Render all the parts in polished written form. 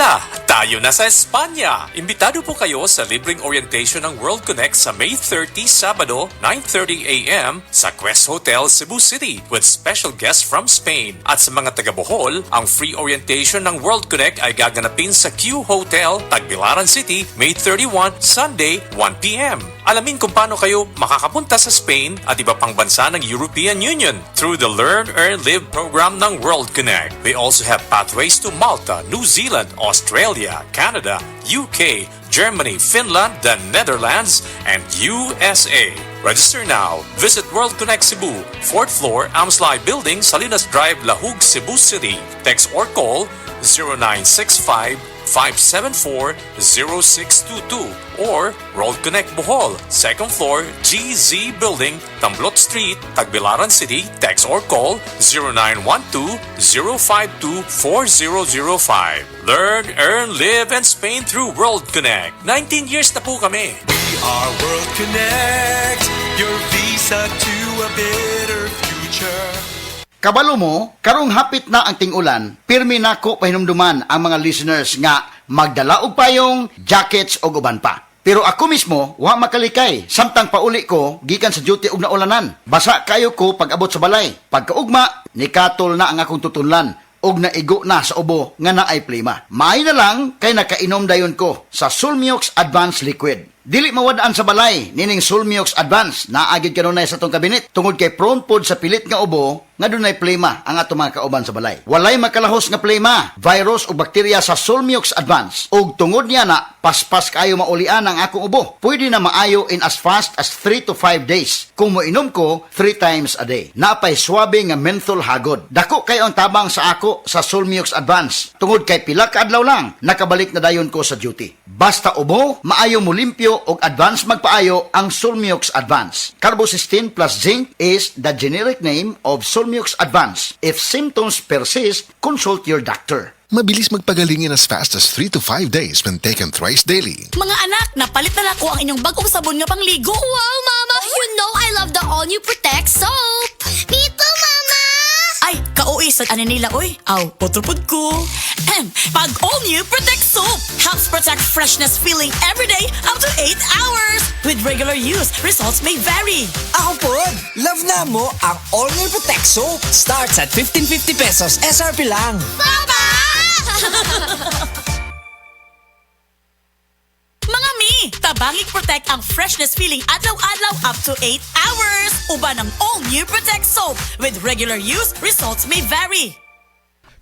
Hala, tayo na sa Espanya! Imbitado po kayo sa libreng orientation ng World Connect sa May 30, Sabado, 9:30 a.m. sa Quest Hotel, Cebu City with special guests from Spain. At sa mga taga Bohol, ang free orientation ng World Connect ay gaganapin sa Q Hotel, Tagbilaran City, May 31, Sunday, 1 p.m. Alamin kung paano kayo makakapunta sa Spain at iba pang bansa ng European Union through the Learn, Earn, Live program ng World Connect. We also have pathways to Malta, New Zealand, Australia, Canada, UK, Germany, Finland, the Netherlands, and USA. Register now. Visit World Connect Cebu, 4th floor, Amslai Building, Salinas Drive, Lahug, Cebu City. Text or call 0965-574-0622 or World Connect Bohol, 2nd floor, GZ Building, Tamblot Street, Tagbilaran City. Text or call 0912-052-4005. Learn, Earn, Live, and Spain through World Connect. 19 years na po kami. We are World Connect, your visa to a better future. Kabalo mo, karong hapit na ang ting-ulan, pirmi nako pahinumduman ang mga listeners nga magdala og payong, jackets o uban pa. Pero ako mismo, wa makalikay, samtang pauli ko, gikan sa duty og naulanan. Basa kayo ko pag abot sa balay. Pagkaugma, nikatol na ang akong tutunlan, og naigo na sa ubo nga naay plima. Maay na lang kay nakainom dayon ko sa Sulmiox Advanced Liquid. Dili mawadaan sa balay, nining Sulmiox Advance, naagid kanunay sa tong kabinet, tungod kay prone pod sa pilit nga ubo, nga dunay plema ang ato mga kauban sa balay. Walay makalahos nga plema, virus o bakterya sa Sulmiox Advance. Og tungod niya na, paspas kayo maulian ang akong ubo. Pwede na maayo in as fast as 3 to 5 days. Kung moinom ko, 3 times a day. Napay swabe nga menthol hagod. Dako kayo ang tabang sa ako sa Sulmiox Advance. Tungod kay pila ka adlaw lang, nakabalik na dayon ko sa duty. Basta ubo, maayo mo limpyo og advance magpaayo ang Sulmiox Advance. Carbocysteine plus zinc is the generic name of Sulmiox Advance. If symptoms persist, consult your doctor. Mabilis magpagaling in as fast as 3 to 5 days when taken thrice daily. Mga anak, napalit na ako ang inyong bagong sabon nga pangligo. Wow, Mama! You know I love the all-new Protect soap! Me too, Mama! Ay, kauwi sa nila, oy. Aw, potropod ko. Pag all-new Protect Soap helps protect freshness feeling every day up to 8 hours. With regular use, results may vary. Ako po, love na mo ang all-new Protect Soap. Starts at 1550 pesos, SRP lang. Papa! Mga mi, tabangig protect ang freshness feeling adlaw-adlaw up to 8 hours. Uban ang all-new Protect Soap. With regular use, results may vary.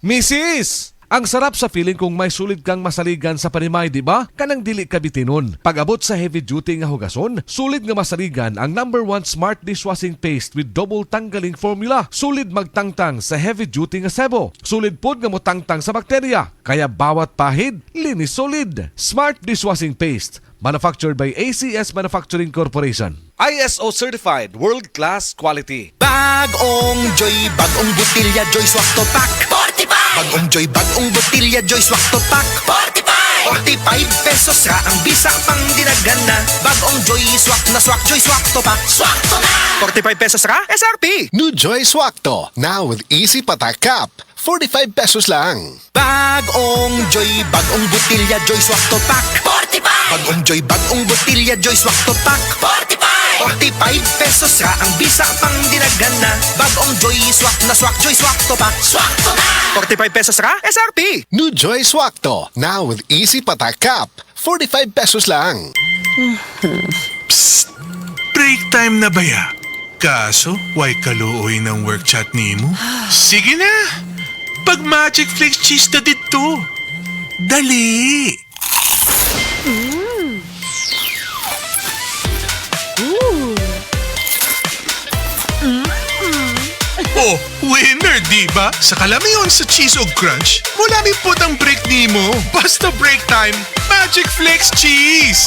Mrs. Ang sarap sa feeling kung may sulit kang masaligan sa panimay, di ba? Kanang dili ka bitinon. Pag-abot sa heavy duty nga hugason, sulit nga masaligan ang #1 smart dishwashing paste with double tanggaling formula. Sulit magtangtang sa heavy duty nga sebo. Sulit pod nga motangtang sa bakterya. Kaya bawat pahid, linis solid. Smart dishwashing paste. Manufactured by ACS Manufacturing Corporation. ISO certified, world-class quality. Bagong Joy, bagong butilya, Joy Swak to Pack. 45! Bagong Joy, bagong butilya, Joy Swak to Pack. 45! 45 pesos ra ang bisa pang dinagana. Bagong Joy Swak na Swak, Joy Swak to Pack. Swak to na! 45 pesos ra, SRP. New Joy Swakto, now with easy patak cap. 45 pesos lang. Bagong Joy, bagong butilya, Joy Swak to Pack. 45! Bagong Joy, bagong butilya, Joy Swak to Pack. 45! 45 pesos ra ang bisa pang dinagana. Bagong Joy Swak na Swak, Joy Swak to Pack. Swak to na! 45 pesos ra, SRP. New Joy Swakto, now with easy patak cap. 45 pesos lang. Psst! Break time na ba ya? Kaso, why kaluoy ng work chat ni mo? Sige na! Pag Magic Flakes cheese na dito. Dali! Oh, winner, diba? Sa kalamiyon sa cheese o crunch, mulami po ang break ni mo. Basta break time, Magic Flakes cheese!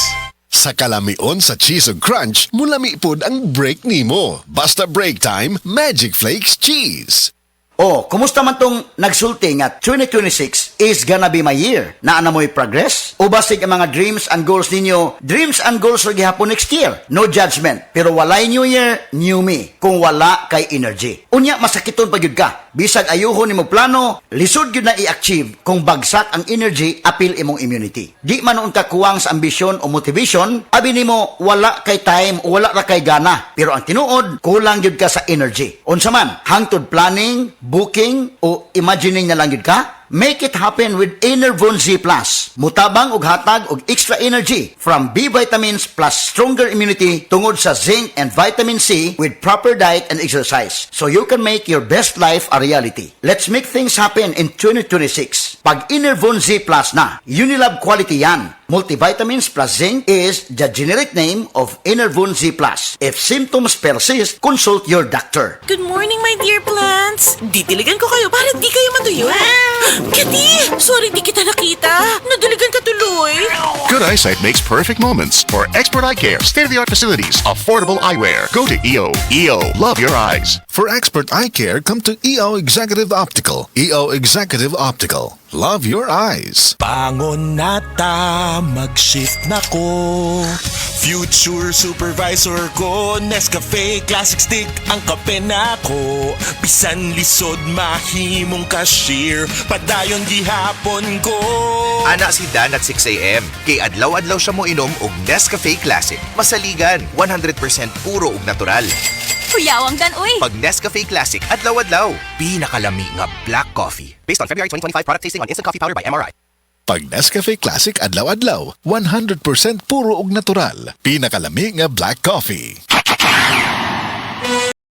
Sa kalamion sa cheese ug crunch, mulami pod ang break nimo. Basta break time, Magic Flakes cheese. Oh, kumusta man tong nagsulti nga 2026 is gonna be my year? Naa na mo'y progress? O basig ang mga dreams and goals ninyo, dreams and goals ra gihapon next year? No judgment. Pero walay new year, new me. Kung wala kay energy. Unya, masakiton pa gyud ka. Bisag ayuhon nimo plano, lisod gyud na i-achieve kung bagsak ang energy, apil imong immunity. Di man unta kuwang sa ambisyon o motivation, abi nimo wala kay time o wala ra kay gana. Pero ang tinuod, kulang gyud ka sa energy. Unsa man, hangtod planning, booking o imagining na lang gyud ka? Make it happen with Enervon Z+. Mutabang og hatag og extra energy from B vitamins plus stronger immunity tungod sa zinc and vitamin C with proper diet and exercise. So you can make your best life a reality. Let's make things happen in 2026. Pag Enervon Z+ na, Unilab quality yan. Multivitamins plus zinc is the generic name of Enervon Z+. If symptoms persist, consult your doctor. Good morning, my dear plants. Ditiligan ko kayo para di kayo matuyo. Kitty! Sorry di kita nakita. Nadiligan ka tuloy. Good eyesight makes perfect moments. For expert eye care, state-of-the-art facilities, affordable eyewear, go to EO. EO, love your eyes. For expert eye care, come to EO Executive Optical. EO Executive Optical. Love your eyes. Bangon na ta, mag-shift na ko. Future supervisor ko, Nescafe Classic Stick ang kape na ko. Bisan lisod mahimong cashier, padayon gihapon ko. Ana si Dan at 6 a.m. Kay adlaw-adlaw siya mo inom og Nescafe Classic. Masaligan, 100% puro ug natural. Kuyawang Dan, uy. Pag Nescafe Classic, adlaw-adlaw, pinakalami nga black coffee. Based on February 2025 product tasting on Instant Coffee Powder by MRI. Pag Nescafe Classic adlaw-adlaw, 100% puro ug natural. Pinakalami nga black coffee.